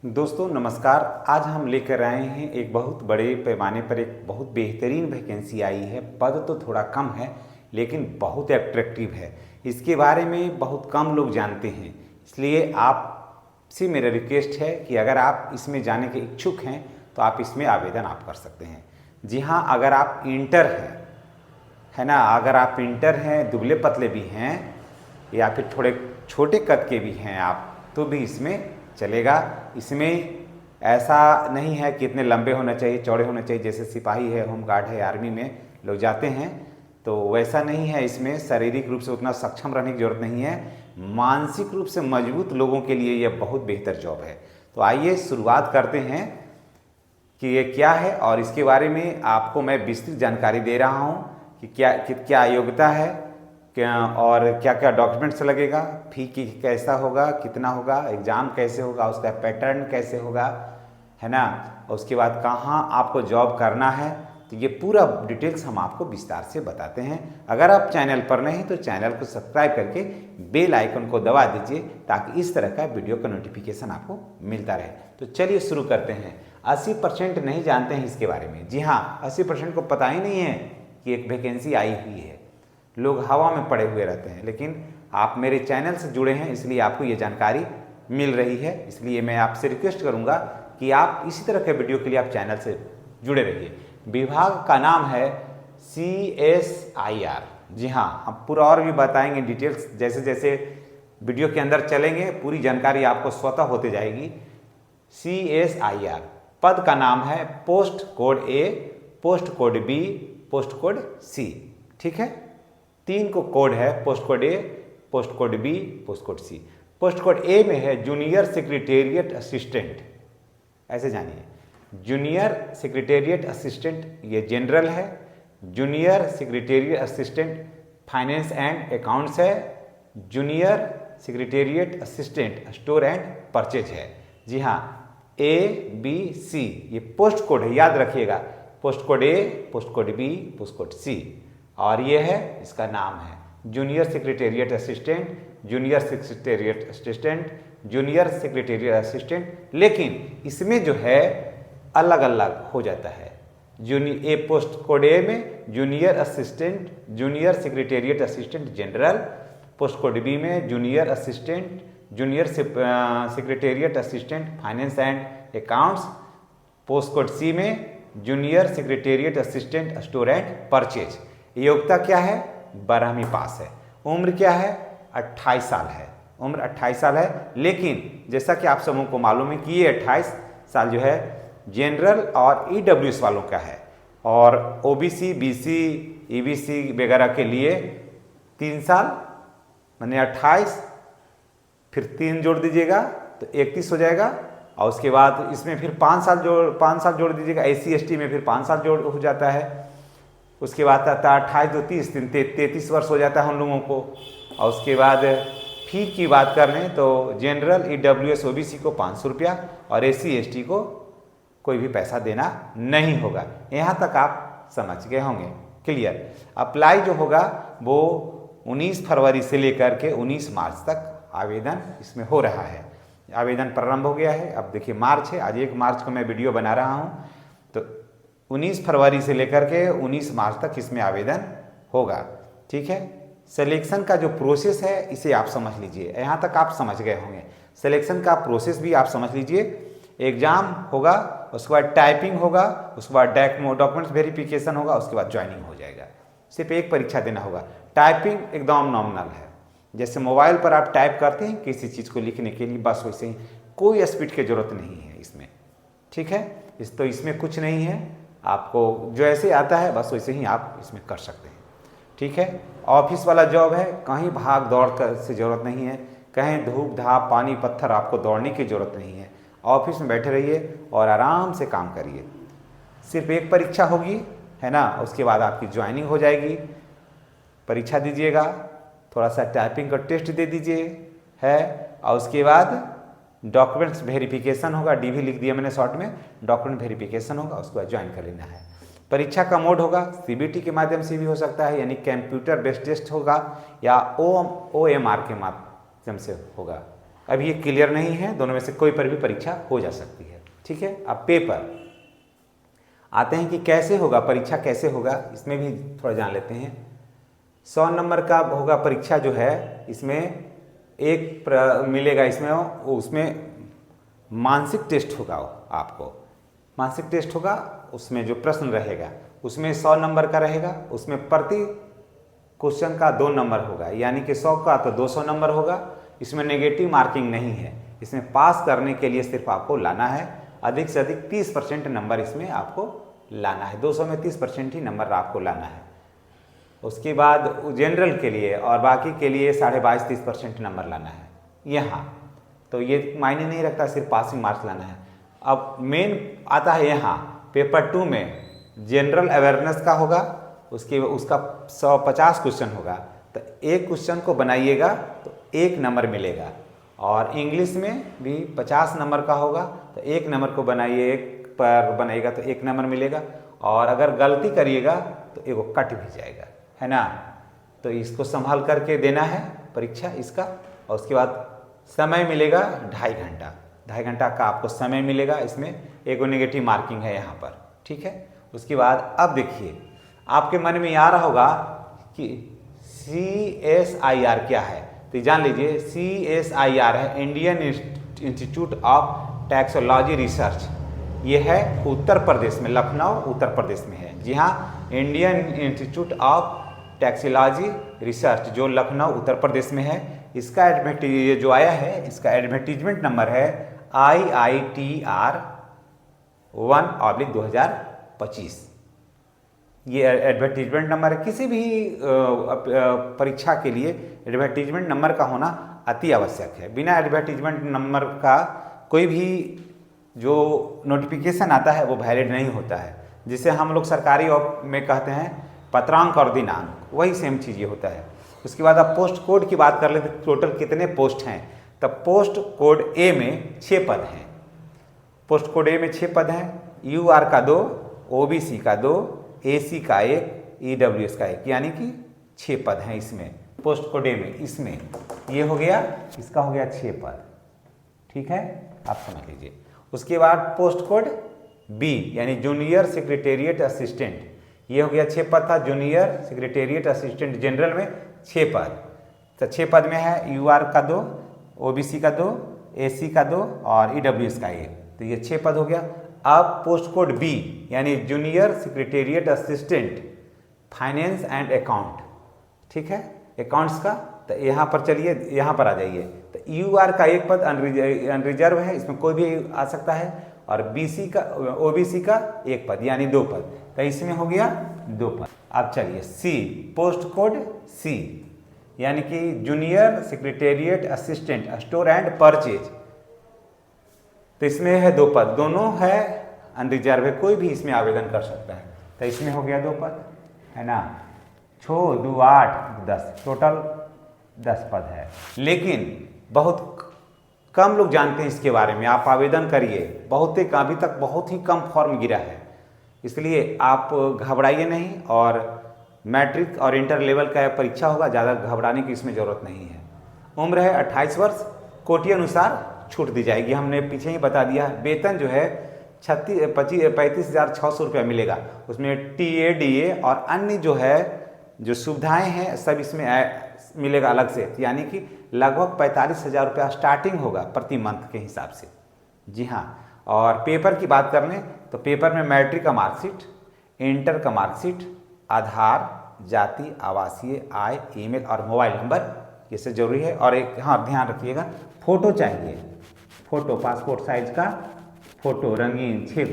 दोस्तों नमस्कार। आज हम लेकर आए हैं एक बहुत बड़े पैमाने पर एक बहुत बेहतरीन वैकेंसी आई है। पद तो थोड़ा कम है लेकिन बहुत अट्रैक्टिव है। इसके बारे में बहुत कम लोग जानते हैं, इसलिए आपसे मेरा रिक्वेस्ट है कि अगर आप इसमें जाने के इच्छुक हैं तो आप इसमें आवेदन आप कर सकते हैं। जी हाँ, अगर आप इंटर हैं, है ना, अगर आप इंटर हैं, दुबले पतले भी हैं या फिर थोड़े छोटे कद के भी हैं आप, तो भी इसमें चलेगा। इसमें ऐसा नहीं है कि इतने लंबे होना चाहिए, चौड़े होना चाहिए, जैसे सिपाही है, होमगार्ड है, आर्मी में लोग जाते हैं, तो वैसा नहीं है। इसमें शारीरिक रूप से उतना सक्षम रहने की ज़रूरत नहीं है। मानसिक रूप से मजबूत लोगों के लिए यह बहुत बेहतर जॉब है। तो आइए शुरुआत करते हैं कि ये क्या है और इसके बारे में आपको मैं विस्तृत जानकारी दे रहा हूँ कि क्या योग्यता है, क्या और क्या क्या डॉक्यूमेंट्स लगेगा, फी की कैसा होगा, कितना होगा, एग्ज़ाम कैसे होगा, उसका पैटर्न कैसे होगा, है ना, और उसके बाद कहाँ आपको जॉब करना है। तो ये पूरा डिटेल्स हम आपको विस्तार से बताते हैं। अगर आप चैनल पर नहीं हैं तो चैनल को सब्सक्राइब करके बेल आइकन को दबा दीजिए ताकि इस तरह का वीडियो का नोटिफिकेशन आपको मिलता रहे। तो चलिए शुरू करते हैं। 80% नहीं जानते हैं इसके बारे में। जी हाँ, 80% को पता ही नहीं है कि एक वैकेंसी आई हुई है। लोग हवा में पड़े हुए रहते हैं, लेकिन आप मेरे चैनल से जुड़े हैं इसलिए आपको ये जानकारी मिल रही है। इसलिए मैं आपसे रिक्वेस्ट करूंगा कि आप इसी तरह के वीडियो के लिए आप चैनल से जुड़े रहिए। विभाग का नाम है CSIR। जी हाँ, हम पूरा और भी बताएंगे डिटेल्स, जैसे जैसे वीडियो के अंदर चलेंगे पूरी जानकारी आपको स्वतः होते जाएगी। CSIR पद का नाम है post code A, post code B, post code C। ठीक है, 3 को कोड है, post code A, post code B, post code C। Post code A में है जूनियर सेक्रेटेरिएट असिस्टेंट, ऐसे जानिए। जूनियर सेक्रेटेरिएट असिस्टेंट ये जनरल है। Junior secretariat assistant finance and accounts है। Junior secretariat assistant store and purchase है। जी हाँ, ABC ये पोस्ट कोड है, याद रखिएगा। Post code A, post code B, post code C, और ये है इसका नाम है junior secretariat assistant, junior secretariat assistant, junior secretariat assistant. लेकिन इसमें जो है अलग अलग हो जाता है। ए पोस्ट कोड A में junior assistant, junior secretariat assistant general. Post code B में junior assistant, junior secretariat assistant finance and accounts. Post code C में junior secretariat assistant store and purchase. योग्यता क्या है? 12वीं पास है। उम्र क्या है? 28 साल है। उम्र 28 साल है, लेकिन जैसा कि आप सबों को मालूम है कि ये 28 साल जो है जनरल और EWS वालों का है, और OBC, BC, EBC वगैरह के लिए 3 साल, माने 28 फिर 3 जोड़ दीजिएगा तो 31 हो जाएगा, और उसके बाद इसमें फिर 5 साल जोड़ दीजिएगा। SC ST में फिर 5 साल जोड़ हो जाता है। उसके बाद आता 28 2 30 33 वर्ष हो जाता है हम लोगों को। और उसके बाद फी की बात कर लें तो जनरल, EWS, OBC को 500 रुपया और SC ST को कोई भी पैसा देना नहीं होगा। यहाँ तक आप समझ गए होंगे, क्लियर। अप्लाई जो होगा वो 19 फरवरी से लेकर के 19 मार्च तक आवेदन इसमें हो रहा है। आवेदन प्रारंभ हो गया है। अब देखिए मार्च है, आज 1 मार्च को मैं वीडियो बना रहा हूँ, तो 19 फरवरी से लेकर के 19 मार्च तक इसमें आवेदन होगा। ठीक है, सिलेक्शन का जो प्रोसेस है इसे आप समझ लीजिए। यहाँ तक आप समझ गए होंगे। सिलेक्शन का प्रोसेस भी आप समझ लीजिए। एग्जाम होगा, उसके बाद टाइपिंग होगा, उसके बाद डॉक्यूमेंट्स वेरिफिकेशन होगा, उसके बाद ज्वाइनिंग हो जाएगा। सिर्फ एक परीक्षा देना होगा। टाइपिंग एकदम नॉमिनल है, जैसे मोबाइल पर आप टाइप करते हैं किसी चीज़ को लिखने के लिए, बस वैसे ही, कोई स्पीड की जरूरत नहीं है इसमें। ठीक है, इसमें कुछ नहीं है, आपको जो ऐसे आता है बस वैसे ही आप इसमें कर सकते हैं। ठीक है, ऑफिस वाला जॉब है, कहीं भाग दौड़ कर से ज़रूरत नहीं है, कहीं धूप धाप पानी पत्थर आपको दौड़ने की ज़रूरत नहीं है। ऑफिस में बैठे रहिए और आराम से काम करिए। सिर्फ एक परीक्षा होगी, है ना, उसके बाद आपकी ज्वाइनिंग हो जाएगी। परीक्षा दीजिएगा, थोड़ा सा टाइपिंग का टेस्ट दे दीजिए, है, और उसके बाद डॉक्यूमेंट्स वेरिफिकेशन होगा। DV लिख दिया मैंने शॉर्ट में, डॉक्यूमेंट वेरिफिकेशन होगा, उसके बाद ज्वाइन कर लेना है। परीक्षा का मोड होगा CBT के माध्यम से भी हो सकता है, यानी कंप्यूटर बेस्ड टेस्ट होगा, या OMR के माध्यम से होगा। अभी ये क्लियर नहीं है, दोनों में से कोई पर भी परीक्षा हो जा सकती है। ठीक है, अब पेपर आते हैं कि कैसे होगा परीक्षा, कैसे होगा, इसमें भी थोड़ा जान लेते हैं। 100 नंबर का होगा परीक्षा जो है, इसमें मिलेगा इसमें, उसमें मानसिक टेस्ट होगा, आपको मानसिक टेस्ट होगा, उसमें जो प्रश्न रहेगा उसमें 100 नंबर का रहेगा, उसमें प्रति क्वेश्चन का 2 नंबर होगा, यानी कि 100 का तो 200 नंबर होगा। इसमें नेगेटिव मार्किंग नहीं है, इसमें पास करने के लिए सिर्फ आपको लाना है अधिक से अधिक 30% नंबर, इसमें आपको लाना है, 200 में 30% ही नंबर आपको लाना है। उसके बाद जनरल के लिए और बाकी के लिए 22.5-30% नंबर लाना है यहाँ, तो ये मायने नहीं रखता, सिर्फ पासिंग मार्क्स लाना है। अब मेन आता है यहाँ पेपर 2 में जनरल अवेयरनेस का होगा, उसका 150 क्वेश्चन होगा, तो एक क्वेश्चन को बनाइएगा तो 1 नंबर मिलेगा, और इंग्लिश में भी 50 नंबर का होगा, तो 1 नंबर को बनाइए, एक पर बनाइएगा तो 1 नंबर मिलेगा, और अगर गलती करिएगा तो एगो कट भी जाएगा, है ना। तो इसको संभाल करके देना है परीक्षा इसका, और उसके बाद समय मिलेगा 2.5 घंटा, 2.5 घंटा का आपको समय मिलेगा। इसमें एगो नेगेटिव मार्किंग है यहाँ पर, ठीक है। उसके बाद अब देखिए, आपके मन में आ रहा होगा कि CSIR क्या है, तो जान लीजिए CSIR है इंडियन इंस्टीट्यूट ऑफ टैक्सोलॉजी रिसर्च। ये है उत्तर प्रदेश में, लखनऊ उत्तर प्रदेश में है। जी हाँ, इंडियन इंस्टीट्यूट ऑफ टैक्सोलॉजी रिसर्च जो लखनऊ उत्तर प्रदेश में है। इसका ये जो आया है, इसका एडवर्टीजमेंट नंबर है IITR 1/2025। ये एडवर्टीजमेंट नंबर है। किसी भी परीक्षा के लिए एडवर्टीजमेंट नंबर का होना अति आवश्यक है। बिना एडवर्टीजमेंट नंबर का कोई भी जो नोटिफिकेशन आता है वो वैलिड नहीं होता है, जिसे हम लोग सरकारी में कहते हैं पत्रांक और दिनांक, वही सेम चीज़ ये होता है। उसके बाद आप पोस्ट कोड की बात कर लेते, टोटल कितने पोस्ट हैं, तब पोस्ट कोड ए में 6 पद हैं। पोस्ट कोड ए में 6 पद हैं, UR का 2, OBC का 2, AC का 1, EWS का 1, यानी कि 6 पद हैं इसमें पोस्ट कोड ए में। इसमें ये हो गया, इसका हो गया 6 पद, ठीक है, आप समझ लीजिए। उसके बाद पोस्ट कोड B यानी जूनियर सेक्रेटेरिएट असिस्टेंट, ये हो गया 6 पद था। जूनियर सेक्रेटेरिएट असिस्टेंट जनरल में 6 पद, तो 6 पद में है UR का 2, OBC का 2, AC का 2 और EWS का 1, तो ये 6 पद हो गया। अब पोस्ट कोड B यानी junior secretariat assistant finance and account, ठीक है, अकाउंट्स का, तो यहाँ पर चलिए, यहाँ पर आ जाइए। तो UR का 1 पद अनरिजर्व है, इसमें कोई भी आ सकता है, और OBC का 1 पद यानी 2 पद, तो इसमें हो गया 2 पद। अब चलिए C, पोस्ट कोड C यानी कि junior secretariat assistant store and purchase, तो इसमें है 2 पद, दोनों है अनरिजर्व है, कोई भी इसमें आवेदन कर सकता है, तो इसमें हो गया 2 पद, है ना। 6, 2, 8, 10, टोटल 10 पद है। लेकिन बहुत कम लोग जानते हैं इसके बारे में, आप आवेदन करिए, अभी तक बहुत ही कम फॉर्म गिरा है, इसलिए आप घबराइए नहीं। और मैट्रिक और इंटर लेवल का परीक्षा होगा, ज़्यादा घबराने की इसमें ज़रूरत नहीं है। उम्र है 28 वर्ष, कोटि अनुसार छूट दी जाएगी, हमने पीछे ही बता दिया। वेतन जो है 35,600 रुपया मिलेगा, उसमें TA DA और अन्य जो है जो सुविधाएं हैं सब इसमें मिलेगा अलग से, यानी कि लगभग 45,000 रुपया स्टार्टिंग होगा प्रति मंथ के हिसाब से। जी हाँ, और पेपर की बात कर लें तो पेपर में मैट्रिक का मार्कशीट, इंटर का मार्कशीट, आधार, जाति, आवासीय, आय, ईमेल और मोबाइल नंबर, ये सब जरूरी है। और एक हाँ ध्यान रखिएगा, फोटो चाहिए, फोटो, पासपोर्ट साइज का फोटो, रंगीन 6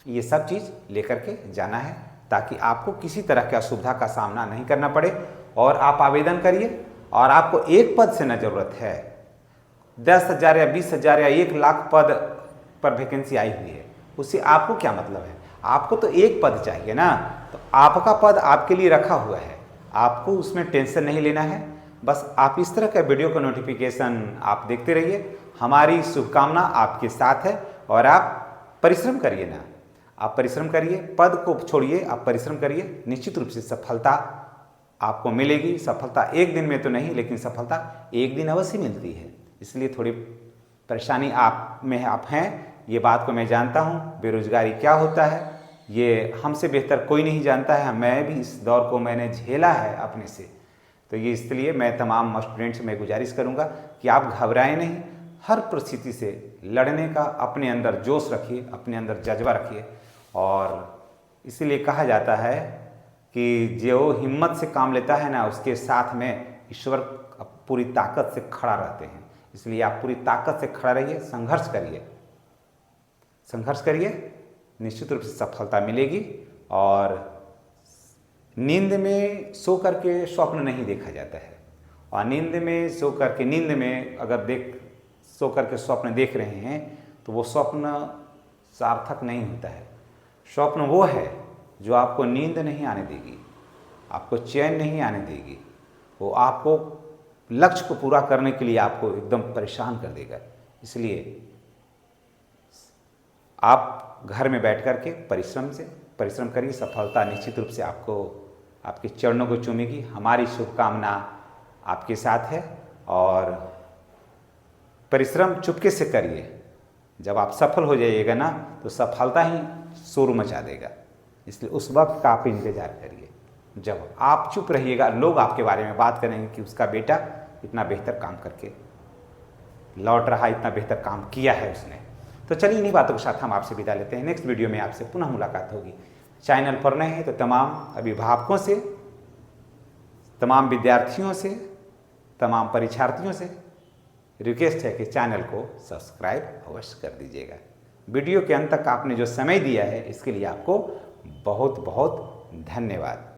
ये सब चीज़ लेकर के जाना है, ताकि आपको किसी तरह की असुविधा का सामना नहीं करना पड़े। और आप आवेदन करिए, और आपको 1 पद से न जरूरत है, 10,000 या 20,000 या 1 लाख पद पर वैकेंसी आई हुई है, उससे आपको क्या मतलब है। आपको तो 1 पद चाहिए ना, तो आपका पद आपके लिए रखा हुआ है, आपको उसमें टेंशन नहीं लेना है। बस आप इस तरह का वीडियो का नोटिफिकेशन आप देखते रहिए। हमारी शुभकामना आपके साथ है, और आप परिश्रम करिए ना, आप परिश्रम करिए, पद को छोड़िए, आप परिश्रम करिए, निश्चित रूप से सफलता आपको मिलेगी। सफलता एक दिन में तो नहीं, लेकिन सफलता एक दिन अवश्य मिलती है। इसलिए थोड़ी परेशानी आप हैं, ये बात को मैं जानता हूँ। बेरोजगारी क्या होता है ये हमसे बेहतर कोई नहीं जानता है, मैं भी इस दौर को मैंने झेला है अपने से। तो ये इसलिए मैं तमाम स्टूडेंट्स से मैं गुजारिश करूँगा कि आप घबराएं नहीं, हर परिस्थिति से लड़ने का अपने अंदर जोश रखिए, अपने अंदर जज्बा रखिए। और इसीलिए कहा जाता है कि जो हिम्मत से काम लेता है ना, उसके साथ में ईश्वर पूरी ताकत से खड़ा रहते हैं। इसलिए आप पूरी ताकत से खड़ा रहिए, संघर्ष करिए, निश्चित रूप से सफलता मिलेगी। और नींद में सो करके स्वप्न नहीं देखा जाता है, और नींद में अगर सो करके स्वप्न देख रहे हैं तो वो स्वप्न सार्थक नहीं होता है। स्वप्न वो है जो आपको नींद नहीं आने देगी, आपको चैन नहीं आने देगी, वो आपको लक्ष्य को पूरा करने के लिए आपको एकदम परेशान कर देगा। इसलिए आप घर में बैठ कर के परिश्रम करिए, सफलता निश्चित रूप से आपको आपके चरणों को चूमेगी। हमारी शुभकामना आपके साथ है, और परिश्रम चुपके से करिए। जब आप सफल हो जाइएगा ना, तो सफलता ही शोर मचा देगा। इसलिए उस वक्त का आप इंतजार करिए, जब आप चुप रहिएगा, लोग आपके बारे में बात करेंगे कि उसका बेटा इतना बेहतर काम करके लौट रहा, इतना बेहतर काम किया है उसने। तो चलिए इन्हीं बातों के साथ हम आपसे विदा लेते हैं। नेक्स्ट वीडियो में आपसे पुनः मुलाकात होगी। चैनल पर नए हैं तो तमाम अभिभावकों से, तमाम विद्यार्थियों से, तमाम परीक्षार्थियों से रिक्वेस्ट है कि चैनल को सब्सक्राइब अवश्य कर दीजिएगा। वीडियो के अंत तक आपने जो समय दिया है, इसके लिए आपको बहुत बहुत धन्यवाद।